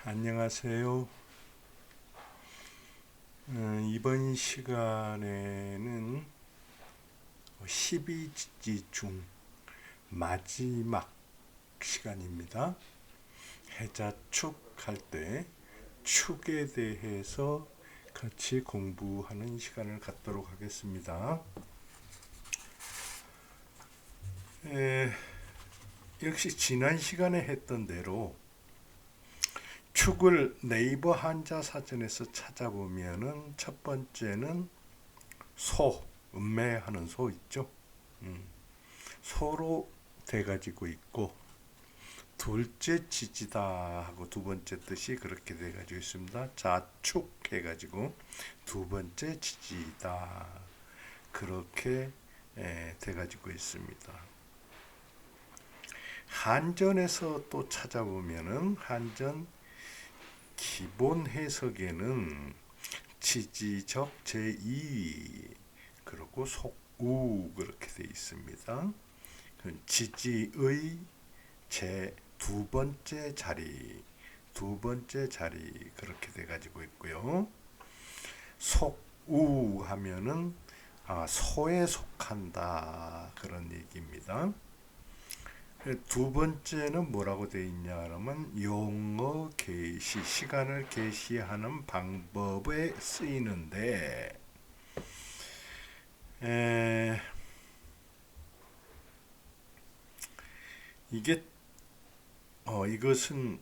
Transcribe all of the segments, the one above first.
안녕하세요. 이번 시간에는 12지지 중 마지막 시간입니다. 해자축 할 때 축에 대해서 같이 공부하는 시간을 갖도록 하겠습니다. 역시 지난 시간에 했던 대로 축을 네이버 한자 사전에서 찾아보면은 첫 번째는 소, 음매하는 소 있죠. 소로 돼가지고 있고, 둘째 지지다 하고 두 번째 뜻이 그렇게 돼가지고 있습니다. 자축 해가지고 두 번째 지지다 그렇게 돼가지고 있습니다. 한전에서 또 찾아보면은 한전 기본 해석에는 지지적 제2 그리고 속우 그렇게 되어 있습니다. 지지의 제 두 번째 자리 그렇게 돼 가지고 있고요. 속우 하면은 소에 속한다 그런 얘기입니다. 두 번째는 뭐라고 되어 있냐 그러면 용어 계시, 시간을 계시하는 방법에 쓰이는데 이게 이것은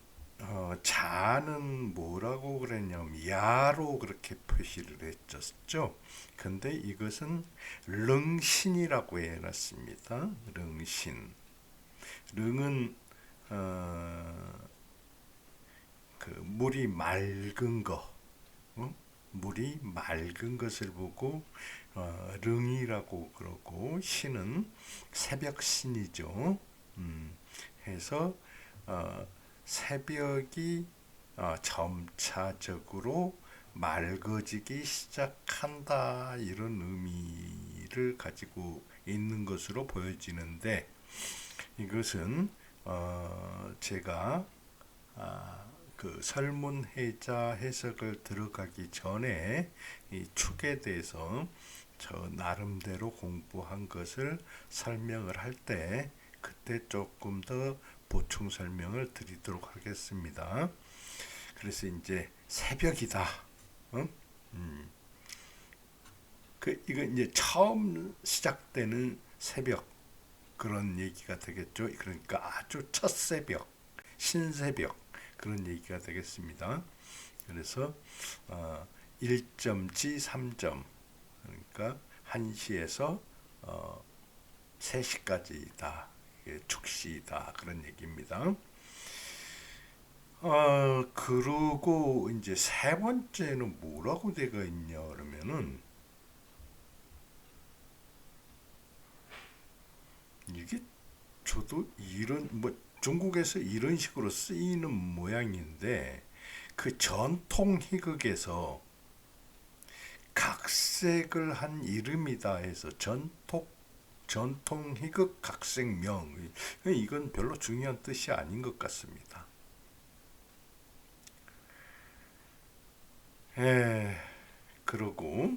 자는 뭐라고 그랬냐면 야로 그렇게 표시를 했었죠. 근데 이것은 릉신이라고 해놨습니다. 릉신. 릉은 그 물이 맑은 거, 물이 맑은 것을 보고 릉이라고 그러고 신은 새벽 신이죠. 해서 새벽이 점차적으로 맑아지기 시작한다 이런 의미를 가지고 있는 것으로 보여지는데 이것은 제가 그 설문해자 해석을 들어가기 전에 이 축에 대해서 저 나름대로 공부한 것을 설명을 할 때 그때 조금 더 보충 설명을 드리도록 하겠습니다. 그래서 이제 새벽이다. 응? 이거 이제 처음 시작되는 새벽 그런 얘기가 되겠죠. 그러니까 아주 첫 새벽, 신새벽 그런 얘기가 되겠습니다. 그래서 1점지 3점 그러니까 1시에서 3시까지다. 축시다 그런 얘기입니다. 그리고 이제 세 번째는 뭐라고 되어 있냐 그러면은 이게 저도 이런 뭐 중국에서 이런 식으로 쓰이는 모양인데 그 전통 희극에서 각색을 한 이름이다 해서 전통 희극 각색명 이건 별로 중요한 뜻이 아닌 것 같습니다. 그러고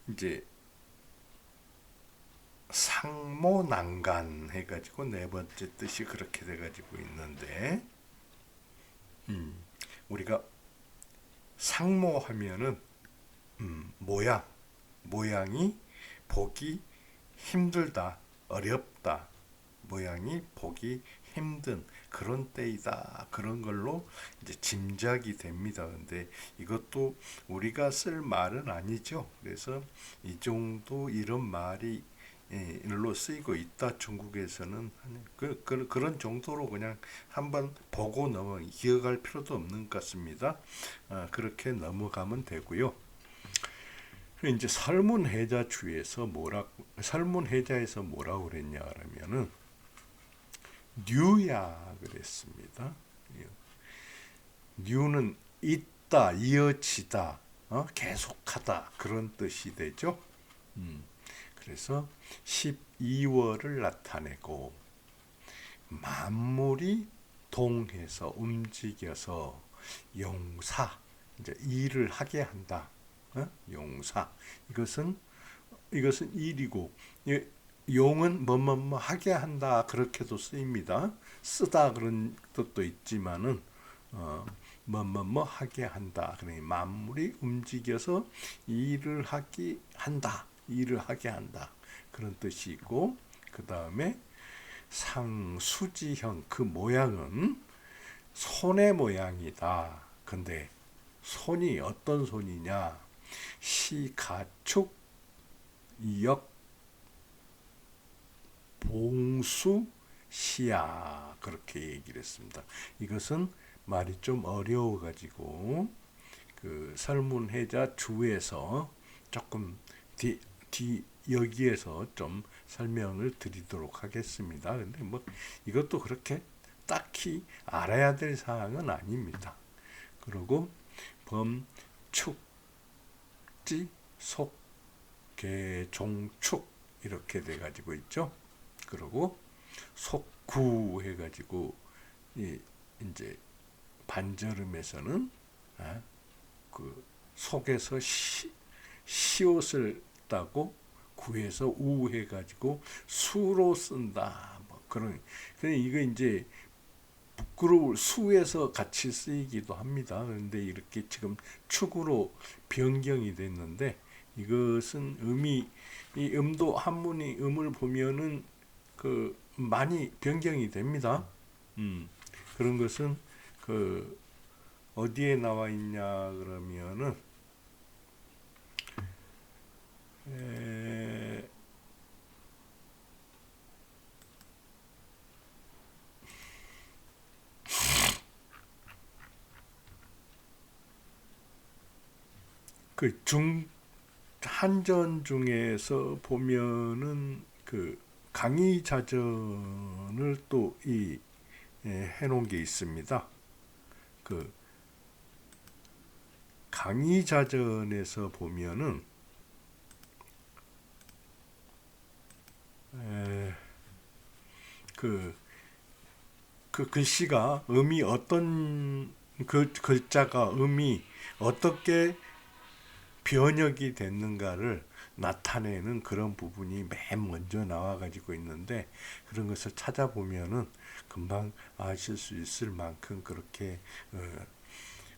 이제 상모난간 해가지고 네 번째 뜻이 그렇게 돼가지고 있는데 우리가 상모하면은 모양이 보기 힘들다, 어렵다, 모양이 보기 힘든 그런 때이다. 그런 걸로 이제 짐작이 됩니다. 근데 이것도 우리가 쓸 말은 아니죠. 그래서 이 정도 이런 말이 일로 쓰이고 있다. 중국에서는 그런 정도로 그냥 한번 보고 기억할 필요도 없는 것 같습니다. 그렇게 넘어가면 되고요. 이제 설문해자에서 뭐라고 그랬냐 하면은 뉴야 그랬습니다. 뉴는 있다, 이어지다, 계속하다 그런 뜻이 되죠. 그래서 12월을 나타내고 만물이 동해서 움직여서 용사, 이제 일을 하게 한다. 용사. 이것은 일이고, 용은 뭐뭐뭐 하게 한다 그렇게도 쓰입니다. 쓰다 그런 뜻도 있지만은 뭐뭐뭐 하게 한다. 그러니 만물이 움직여서 일을 하게 한다. 그런 뜻이 있고, 그 다음에 상수지형, 그 모양은 손의 모양이다. 근데 손이 어떤 손이냐? 시가축 역 봉수 시야, 그렇게 얘기를 했습니다. 이것은 말이 좀 어려워 가지고 그 설문해자 주에서 조금 여기에서 좀 설명을 드리도록 하겠습니다. 근데 뭐 이것도 그렇게 딱히 알아야 될 사항은 아닙니다. 그리고 범, 축, 지, 속, 개, 종, 축 이렇게 돼 가지고 있죠. 그리고 속구 해가지고 이제 반절음에서는 그 속에서 시옷을 따고 구에서 우 해가지고 수로 쓴다. 뭐 그런 이거 이제 부끄러울 수에서 같이 쓰이기도 합니다. 그런데 이렇게 지금 축으로 변경이 됐는데 이것은 이 음도 한문이 음을 보면은 그 많이 변경이 됩니다. 그런 것은 그 어디에 나와 있냐 그러면은 그 한전 중에서 보면은 그 강의자전을 또 해놓은 게 있습니다. 그 강의자전에서 보면은 그 글씨가 음이 어떤 그 글자가 음이 어떻게 변역이 됐는가를 나타내는 그런 부분이 맨 먼저 나와 가지고 있는데, 그런 것을 찾아보면은 금방 아실 수 있을 만큼 그렇게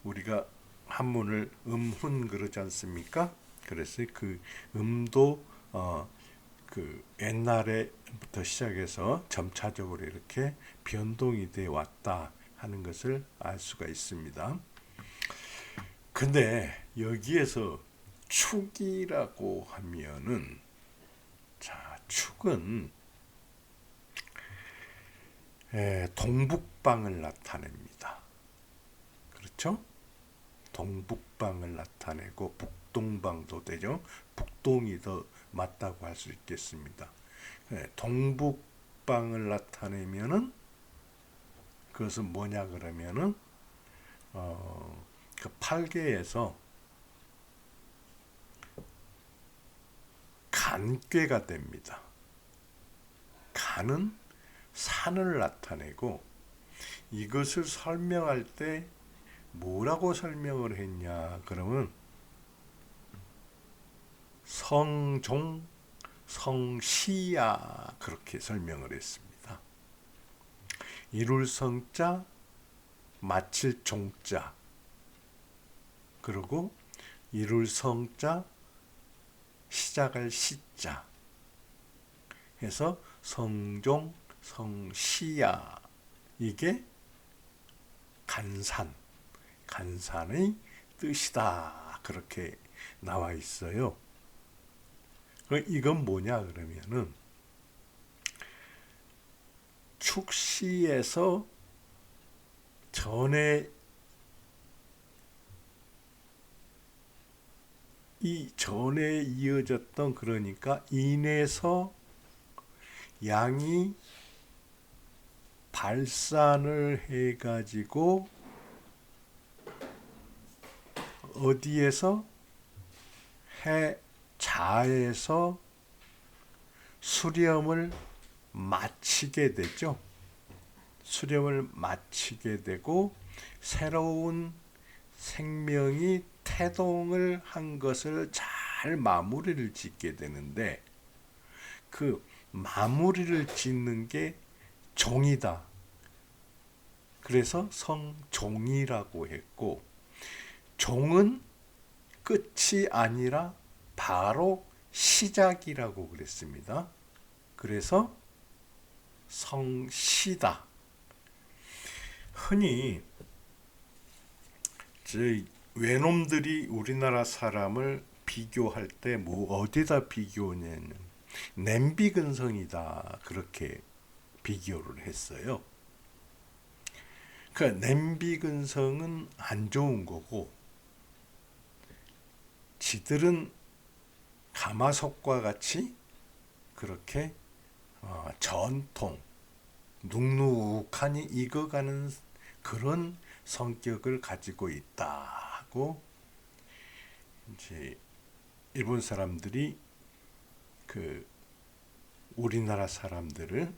우리가 한문을 음훈 그러지 않습니까? 그래서 그 음도 그 옛날에부터 시작해서 점차적으로 이렇게 변동이 돼 왔다 하는 것을 알 수가 있습니다. 근데 여기에서 축이라고 하면은, 자, 축은 동북방을 나타냅니다. 그렇죠? 동북방을 나타내고 북동방도 되죠. 북동이 더 맞다고 할 수 있겠습니다. 동북방을 나타내면은 그것은 뭐냐 그러면은 그 팔계에서 간괴가 됩니다. 간은 산을 나타내고, 이것을 설명할 때 뭐라고 설명을 했냐 그러면 성종, 성시야 그렇게 설명을 했습니다. 이룰 성자, 마칠 종자, 그리고 이룰 성자, 시작할 시자 해서 성종, 성시야, 이게 간산의 뜻이다 그렇게 나와 있어요. 이건 뭐냐 그러면은 축시에서 전에 이어졌던, 그러니까 인에서 양이 발산을 해가지고 어디에서 자에서 수렴을 마치게 되죠. 수렴을 마치게 되고 새로운 생명이 태동을 한 것을 잘 마무리를 짓게 되는데, 그 마무리를 짓는 게 종이다. 그래서 성종이라고 했고, 종은 끝이 아니라 바로 시작이라고 그랬습니다. 그래서 성시다. 흔히 외놈들이 우리나라 사람을 비교할 때 어디다 비교냐면 냄비근성이다, 그렇게 비교를 했어요. 그 냄비근성은 안 좋은 거고, 지들은 가마솥과 같이 그렇게 전통, 눅눅하니 익어가는 그런 성격을 가지고 있다고 이제 일본 사람들이 우리나라 사람들을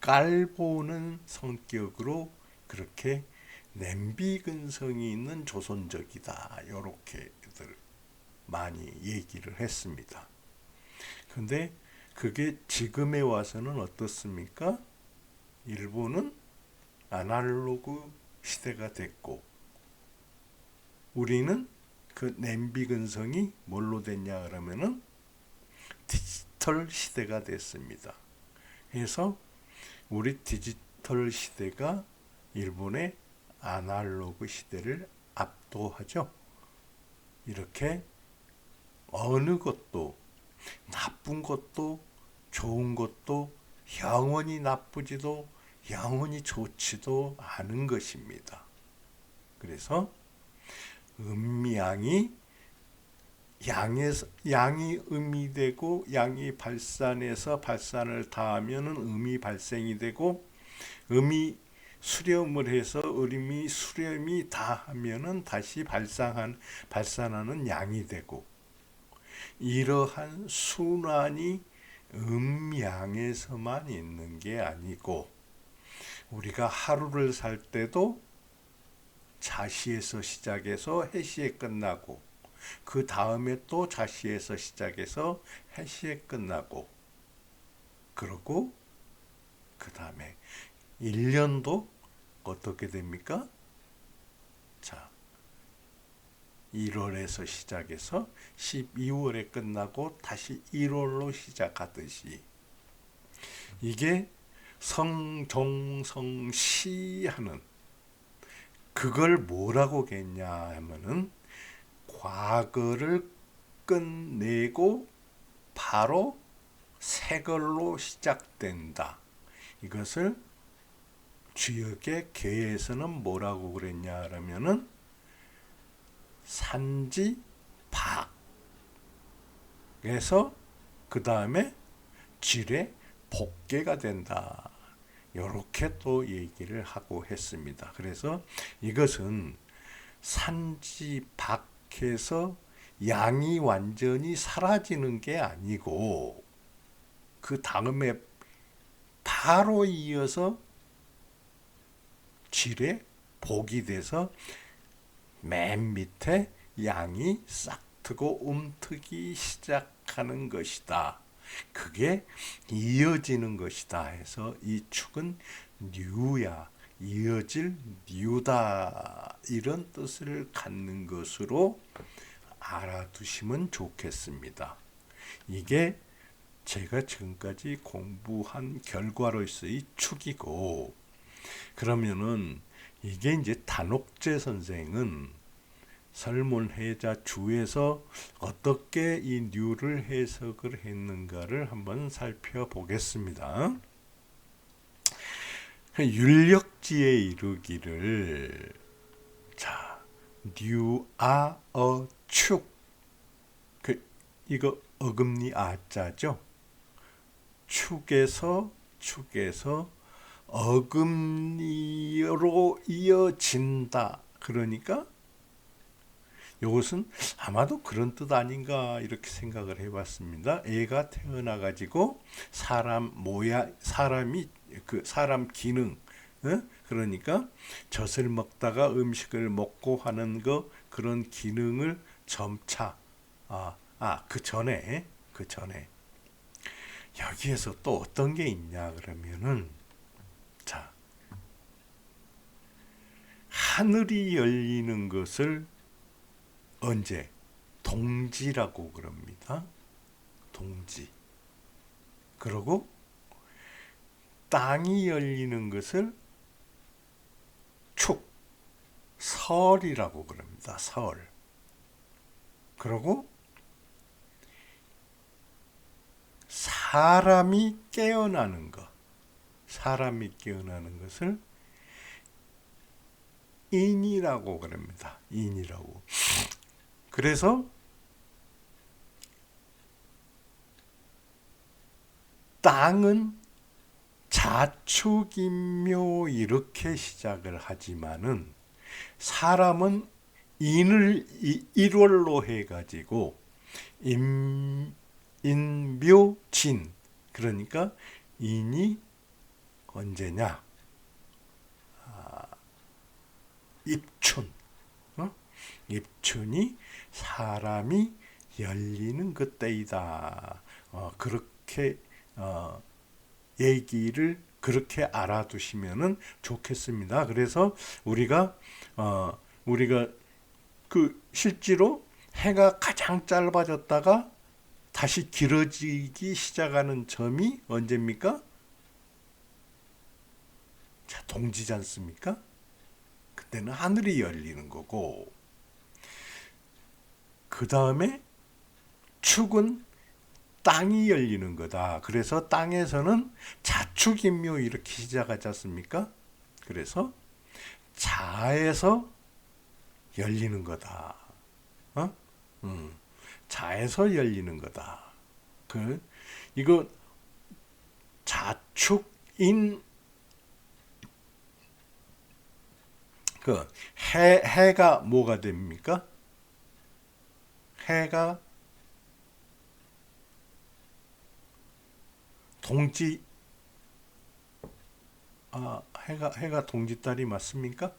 깔보는 성격으로 그렇게 냄비근성이 있는 조선족이다, 이렇게들 많이 얘기를 했습니다. 근데 그게 지금에 와서는 어떻습니까? 일본은 아날로그 시대가 됐고, 우리는 그 냄비근성이 뭘로 됐냐 그러면은 디지털 시대가 됐습니다. 그래서 우리 디지털 시대가 일본의 아날로그 시대를 압도하죠. 이렇게 어느 것도, 나쁜 것도 좋은 것도 영원히 나쁘지도 영원히 좋지도 않은 것입니다. 그래서 음양이 양이 음이 되고, 양이 발산해서 발산을 다하면은 음이 발생이 되고, 음이 수렴을 해서 음이 수렴이 다하면은 다시 발산하는 양이 되고, 이러한 순환이 음양에서만 있는 게 아니고, 우리가 하루를 살 때도 자시에서 시작해서 해시에 끝나고, 그 다음에 또 자시에서 시작해서 해시에 끝나고, 그러고 그 다음에 1년도 어떻게 됩니까? 자, 1월에서 시작해서 12월에 끝나고 다시 1월로 시작하듯이, 이게 성종성시 하는, 그걸 뭐라고 했냐 하면은 과거를 끝내고 바로 새 걸로 시작된다. 이것을 주역의 계에서는 뭐라고 그랬냐 하면은 산지박에서 그 다음에 질의 복계가 된다, 이렇게 또 얘기를 하고 했습니다. 그래서 이것은 산지박해서 양이 완전히 사라지는 게 아니고, 그 다음에 바로 이어서 질의 복이 돼서 맨 밑에 양이 싹트고 움트기 시작하는 것이다. 그게 이어지는 것이다 해서 이 축은 뉴야, 이어질 뉴다, 이런 뜻을 갖는 것으로 알아두시면 좋겠습니다. 이게 제가 지금까지 공부한 결과로서의 축이고, 그러면은 이게 이제 단옥제 선생은 설문해자 주에서 어떻게 이 뉴를 해석을 했는가를 한번 살펴보겠습니다. 율력지에 이르기를, 자, 축, 이거 어금니 아자죠. 축에서 어금니로 이어진다. 그러니까 이것은 아마도 그런 뜻 아닌가, 이렇게 생각을 해봤습니다. 애가 태어나가지고 사람 기능, 그러니까 젖을 먹다가 음식을 먹고 하는 그런 기능을 점차 그 전에 여기에서 또 어떤 게 있냐 그러면은 자 하늘이 열리는 것을 언제 동지라고 그럽니다. 동지. 그리고 땅이 열리는 것을 축, 설이라고 그럽니다. 설. 그리고 사람이 깨어나는 것을 인이라고 그럽니다. 인이라고. 그래서 땅은 자축인묘 이렇게 시작을 하지만은 사람은 인을 일월로 해가지고 인묘진 그러니까 인이 언제냐 입춘 입춘이 사람이 열리는 그때이다. 그렇게 얘기를 그렇게 알아두시면은 좋겠습니다. 그래서 우리가 그 실제로 해가 가장 짧아졌다가 다시 길어지기 시작하는 점이 언제입니까? 자, 동지지 않습니까? 그때는 하늘이 열리는 거고 그 다음에 축은 땅이 열리는 거다. 그래서 땅에서는 자축인묘 이렇게 시작하지 않습니까? 그래서 자에서 열리는 거다. 자에서 열리는 거다. 이거 자축인 해가 뭐가 됩니까? 해가 동지 해가 동지달이 맞습니까?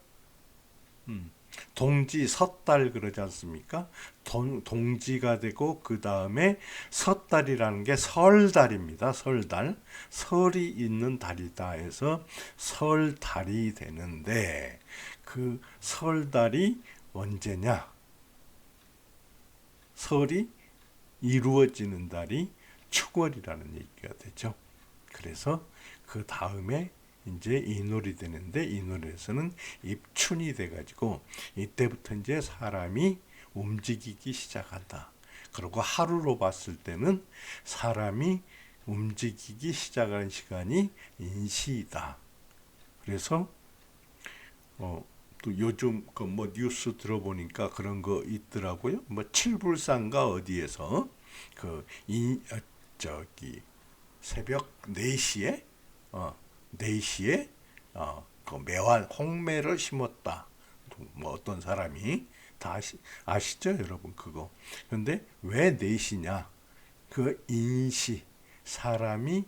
동지 섣달 그러지 않습니까? 동지가 되고 그 다음에 섣달이라는 게 설달입니다. 설달 설이 있는 달이다 해서 설달이 되는데 그 설달이 언제냐? 설이 이루어지는 달이 축월이라는 얘기가 되죠. 그래서 그 다음에 이제 인월이 되는데 인월에서는 입춘이 돼가지고 이때부터 이제 사람이 움직이기 시작한다. 그리고 하루로 봤을 때는 사람이 움직이기 시작하는 시간이 인시이다. 그래서 또 요즘 그 뭐 뉴스 들어보니까 그런 거 있더라고요. 뭐 칠불산가 어디에서 저기 새벽 4시에 4시에 그 매화 홍매를 심었다. 뭐 어떤 사람이 다 아시죠, 여러분 그거. 근데 왜 4시냐? 그 인시 사람이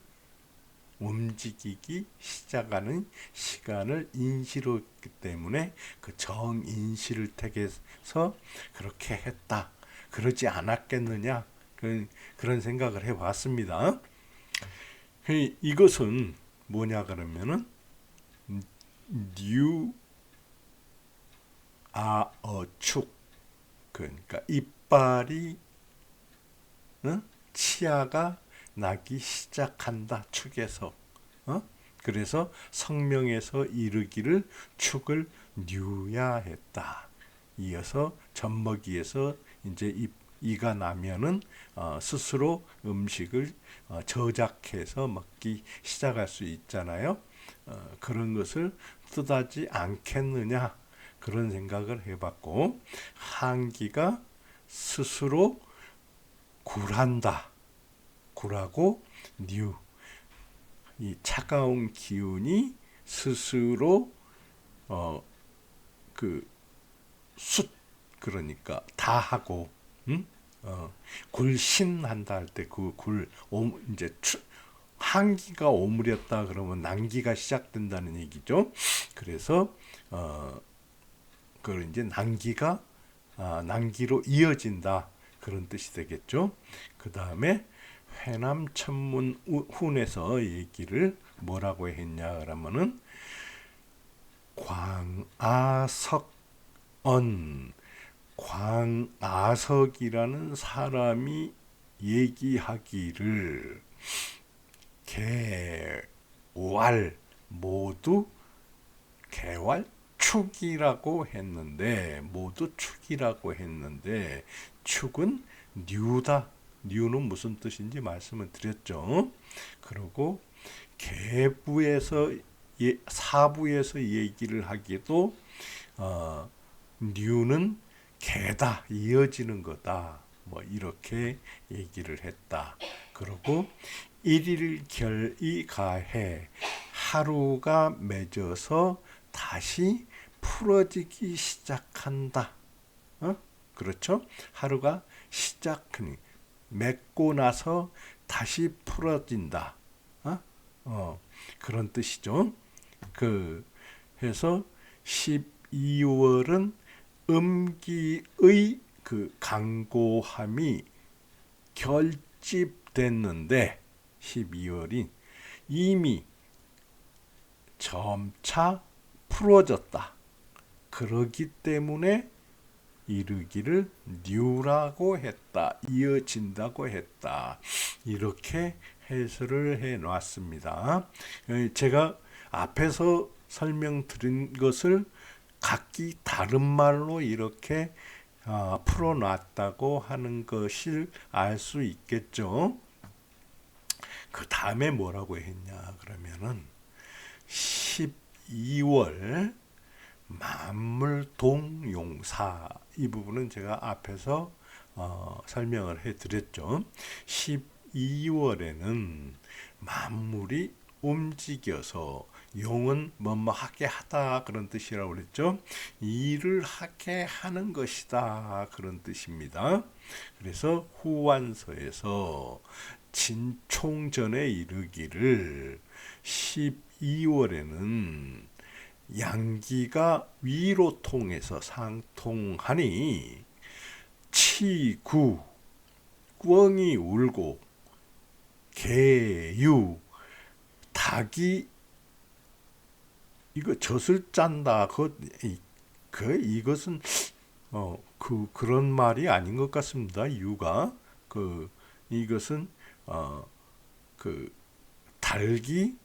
움직이기 시작하는 시간을 인시로 했기 때문에 그 정인시를 택해서 그렇게 했다. 그러지 않았겠느냐? 그런 생각을 해봤습니다. 이것은 뭐냐 그러면은 축 그러니까 이빨이 치아가 나기 시작한다. 축에서 그래서 성명에서 이르기를 축을 뉘야했다. 이어서 젖먹이에서 이제 이가 나면은 스스로 음식을 저작해서 먹기 시작할 수 있잖아요. 그런 것을 뜻하지 않겠느냐 그런 생각을 해봤고 한기가 스스로 굴한다. 굴하고 이 차가운 기운이 스스로 그러니까 다 하고 굴신한다 할 때 그 이제 한기가 오므렸다 그러면 난기가 시작된다는 얘기죠. 그래서 그걸 이제 난기로 이어진다 그런 뜻이 되겠죠. 그 다음에 회남천문훈에서 얘기를 뭐라고 했냐 그러면은 광아석이라는 사람이 얘기하기를 개왈 모두 축이라고 했는데 축은 뉴다. 뉴는 무슨 뜻인지 말씀을 드렸죠. 그리고 사부에서 얘기를 하기도 뉴는 개다, 이어지는 거다. 뭐 이렇게 얘기를 했다. 그리고 일일결이 가해 하루가 맺어서 다시 풀어지기 시작한다. 그렇죠? 하루가 맺고 나서 다시 풀어진다. 그런 뜻이죠. 해서 12월은 음기의 강고함이 결집됐는데 12월이 이미 점차 풀어졌다. 그러기 때문에 이르기를 뉴라고 했다. 이어진다고 했다. 이렇게 해설을 해 놨습니다. 제가 앞에서 설명드린 것을 각기 다른 말로 이렇게 풀어놨다고 하는 것을 알 수 있겠죠. 그 다음에 뭐라고 했냐 그러면은 12월 만물동용사 이 부분은 제가 앞에서 설명을 해드렸죠. 12월에는 만물이 움직여서 용은 뭐뭐 하게 하다 그런 뜻이라고 그랬죠. 일을 하게 하는 것이다 그런 뜻입니다. 그래서 후완서에서 진총전에 이르기를 12월에는 양기가 위로 통해서 상통하니 치구 꿩이 울고 개유 닭이 이거 젖을 짠다. 이것은 그런 말이 아닌 것 같습니다. 유가 이것은 닭이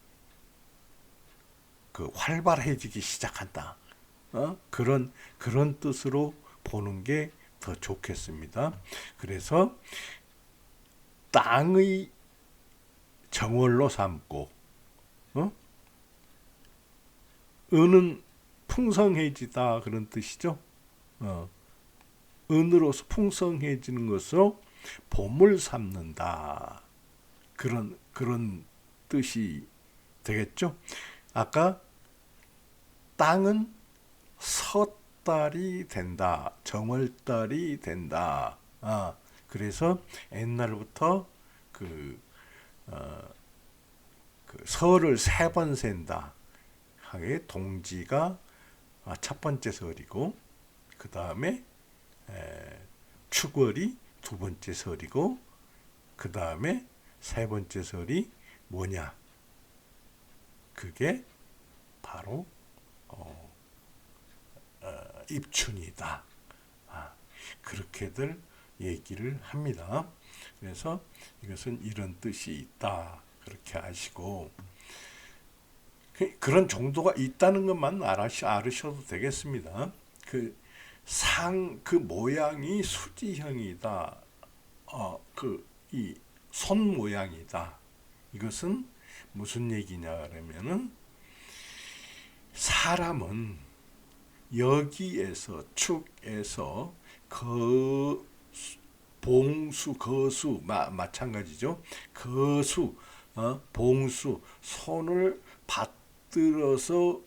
활발해지기 시작한다. 그런 뜻으로 보는 게 더 좋겠습니다. 그래서 땅의 정월로 삼고 은은 풍성해지다 그런 뜻이죠. 은으로서 풍성해지는 것으로 봄을 삼는다. 그런 뜻이 되겠죠. 아까 땅은 섣달이 된다. 정월달이 된다. 그래서 옛날부터 설을 3번 센다. 하게 동지가 첫 번째 설이고 그 다음에 축월이 2번째 설이고 그 다음에 3번째 설이 뭐냐? 그게 바로 입춘이다. 그렇게들 얘기를 합니다. 그래서 이것은 이런 뜻이 있다. 그렇게 아시고 그런 정도가 있다는 것만 알으셔도 되겠습니다. 그 모양이 수지형이다. 이 손 모양이다. 이것은 무슨 얘기냐 그러면은 사람은 여기에서 축에서 봉수 거수 마찬가지죠. 거수 봉수 손을 받들어서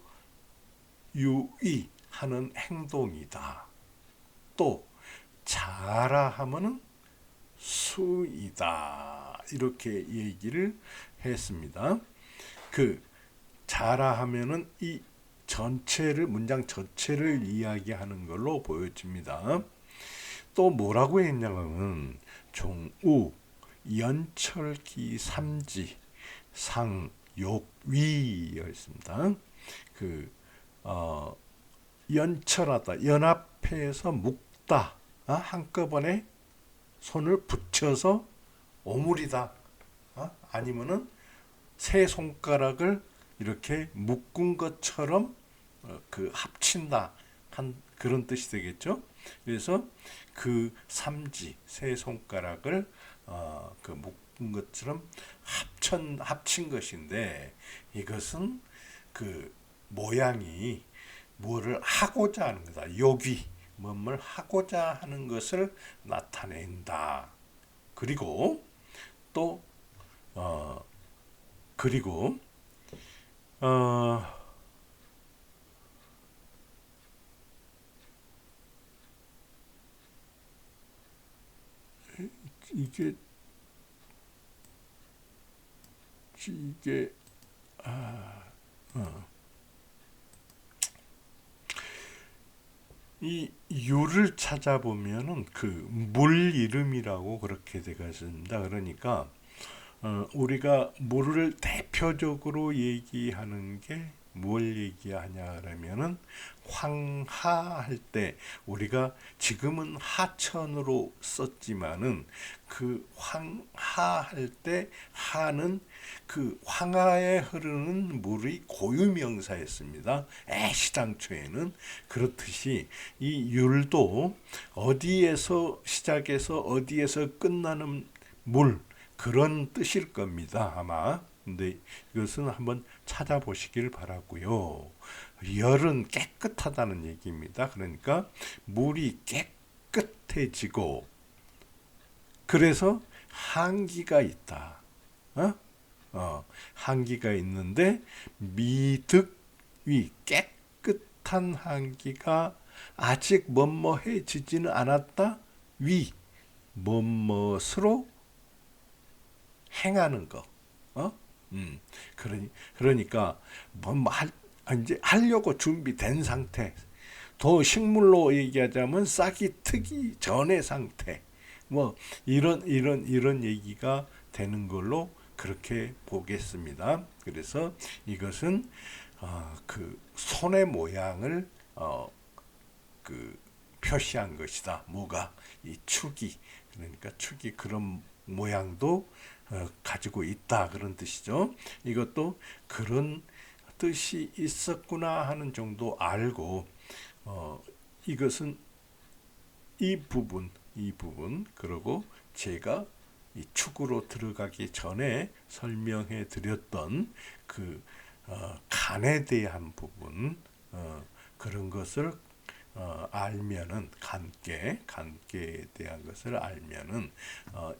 유의하는 행동이다. 또 자라 하면은 수이다. 이렇게 얘기를 했습니다. 그 자라 하면은 이 전체를 문장 전체를 이야기하는 걸로 보여집니다. 또 뭐라고 했냐면 종우 연철기 삼지 상욕위였습니다. 그 연철하다 연합해서 묶다 한꺼번에 손을 붙여서 오물이다 아니면은 세 손가락을 이렇게 묶은 것처럼 그 합친다 한 그런 뜻이 되겠죠. 그래서 그 삼지 세 손가락을 그 묶은 것처럼 합친 것인데 이것은 그 모양이 뭐를 하고자 하는 거다. 욕이 뭐뭘 하고자 하는 것을 나타낸다. 그리고 또 그리고 이게 이게 이 유를 찾아보면은 그 물 이름이라고 그렇게 되어 있습니다. 그러니까 우리가 물을 대표적으로 얘기하는 게 뭘 얘기하냐 그러면은 황하할 때 우리가 지금은 하천으로 썼지만은 그 황하할 때 하는 그 황하에 흐르는 물의 고유명사였습니다. 애시당초에는 그렇듯이 이 율도 어디에서 시작해서 어디에서 끝나는 물 그런 뜻일 겁니다. 아마. 근데 이것은 한번 찾아보시길 바라고요. 열은 깨끗하다는 얘기입니다. 그러니까 물이 깨끗해지고 그래서 한기가 있다. 한기가 있는데 미득위 깨끗한 한기가 아직 뭐뭐해지지는 않았다. 위 뭐뭐스로 행하는 거. 그러니까 이제 하려고 준비된 상태. 더 식물로 얘기하자면 싹이 트기 전의 상태. 뭐 이런 얘기가 되는 걸로 그렇게 보겠습니다. 그래서 이것은 그 손의 모양을 그 표시한 것이다. 뭐가 이 축이 그러니까 축이 그런 모양도 가지고 있다 그런 뜻이죠. 이것도 그런 뜻이 있었구나 하는 정도 알고 이것은 이 부분 그리고 제가 이 축으로 들어가기 전에 설명해 드렸던 그 간에 대한 부분 그런 것을 알면은 간계에 대한 것을 알면은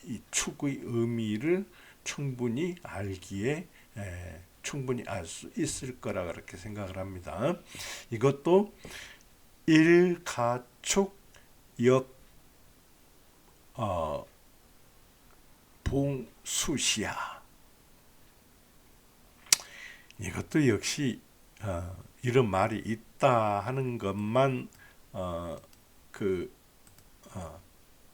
이 축의 의미를 충분히 알기에 충분히 알 수 있을 거라 그렇게 생각을 합니다. 이것도 일가축 봉수시야. 이것도 역시 이런 말이 있다 하는 것만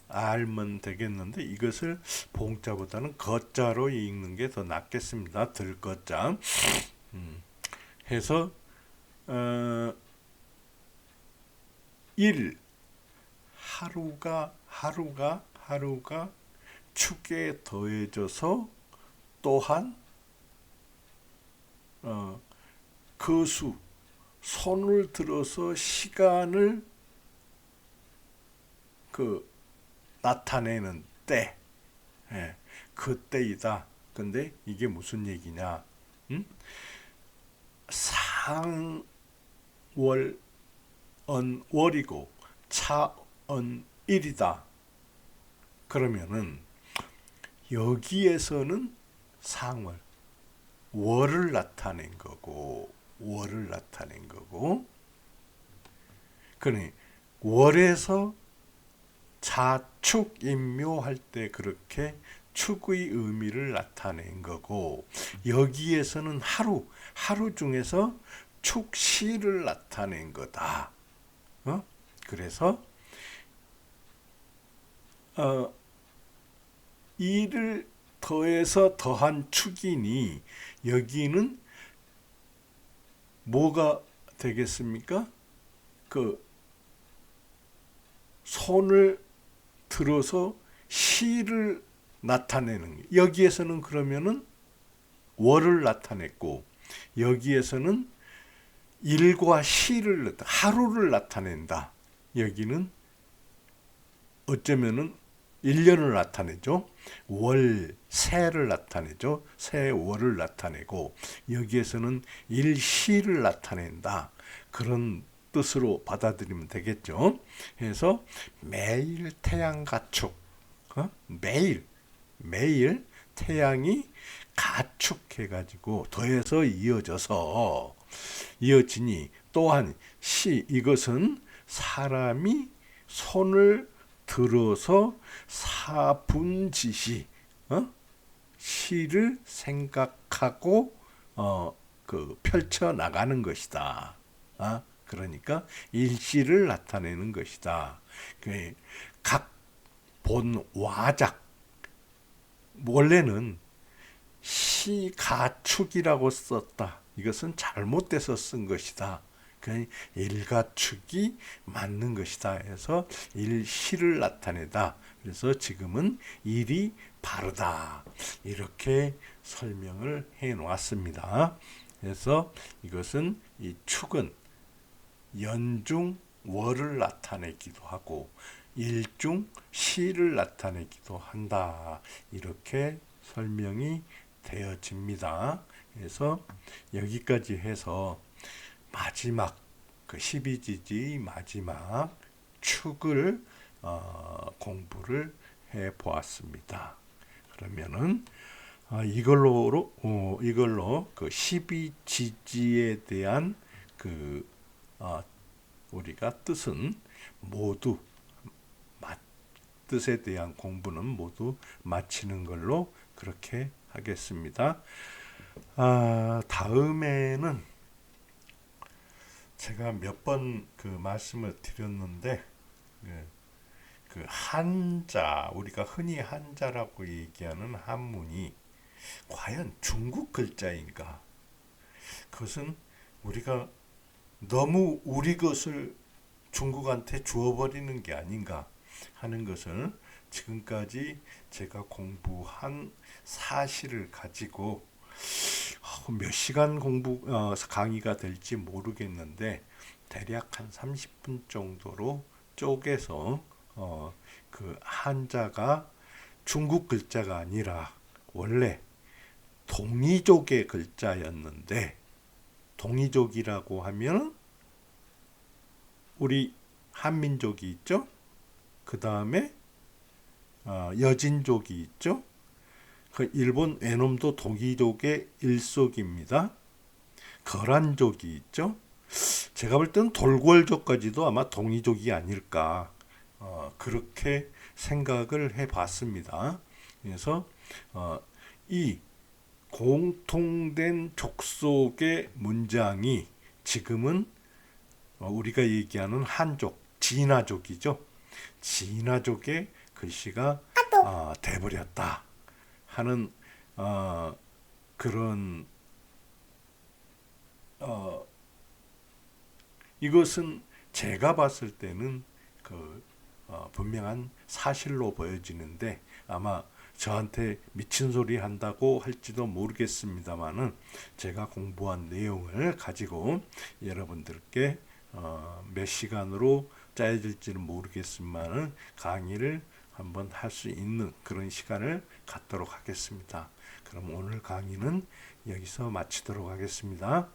알면 되겠는데 이것을 봉자보다는 거자로 읽는 게 더 낫겠습니다. 들거자 해서 일 하루가 축에 더해져서 또한 거수 손을 들어서 시간을 나타내는 때, 그때이다. 근데 이게 무슨 얘기냐? 월이고 차언일이다. 그러면은 여기에서는 상월, 월을 나타낸 거고, 그러니 월에서 자축인묘할 때 그렇게 축의 의미를 나타낸 거고, 여기에서는 하루 중에서 축시를 나타낸 거다. 그래서 이를 더해서 더한 축이니 여기는 뭐가 되겠습니까? 그 손을 들어서 시를 나타내는, 여기에서는 그러면은 월을 나타냈고, 여기에서는 일과 시를 하루를 나타낸다. 여기는 어쩌면은 1년을 나타내죠. 월, 새를 나타내죠. 새, 월을 나타내고, 여기에서는 일시를 나타낸다. 그런 뜻으로 받아들이면 되겠죠. 그래서 매일 태양 가축, 매일 태양이 가축해가지고 더해서 이어지니, 또한 이것은 사람이 손을 들어서 사분지시, 시를 생각하고 펼쳐 나가는 것이다. 그러니까 일시를 나타내는 것이다. 각 본 와작, 원래는 시가축이라고 썼다. 이것은 잘못돼서 쓴 것이다. 일가축이 맞는 것이다 해서 일시를 나타내다. 그래서 지금은 일이 바르다. 이렇게 설명을 해 놓았습니다. 그래서 이것은 이 축은 연중 월을 나타내기도 하고 일중 시를 나타내기도 한다. 이렇게 설명이 되어집니다. 그래서 여기까지 해서 마지막 12지지 마지막 축을 공부를 해 보았습니다. 그러면은 이걸로 그 12지지에 대한 우리가 뜻에 대한 공부는 모두 마치는 걸로 그렇게 하겠습니다. 다음에는 제가 몇 번 말씀을 드렸는데, 그 한자, 우리가 흔히 한자라고 얘기하는 한문이 과연 중국 글자인가? 그것은 우리가 너무 우리 것을 중국한테 주어버리는 게 아닌가 하는 것을 지금까지 제가 공부한 사실을 가지고 몇 시간 강의가 될지 모르겠는데 대략 한 30분 정도로 쪼개서 그 한자가 중국 글자가 아니라 원래 동이족의 글자였는데, 동이족이라고 하면 우리 한민족이 있죠. 그 다음에 여진족이 있죠. 그 일본 외놈도 동이족의 일속입니다. 거란족이 있죠. 제가 볼 때는 돌궐족까지도 아마 동이족이 아닐까, 그렇게 생각을 해봤습니다. 그래서 이 공통된 족속의 문장이 지금은 우리가 얘기하는 한족, 진화족이죠. 진화족의 글씨가 돼버렸다 하는 그런 이것은 제가 봤을 때는 분명한 사실로 보여지는데, 아마 저한테 미친 소리 한다고 할지도 모르겠습니다만은 제가 공부한 내용을 가지고 여러분들께 몇 시간으로 짜여질지는 모르겠지만은 강의를 한번 할 수 있는 그런 시간을 갖도록 하겠습니다. 그럼 오늘 강의는 여기서 마치도록 하겠습니다.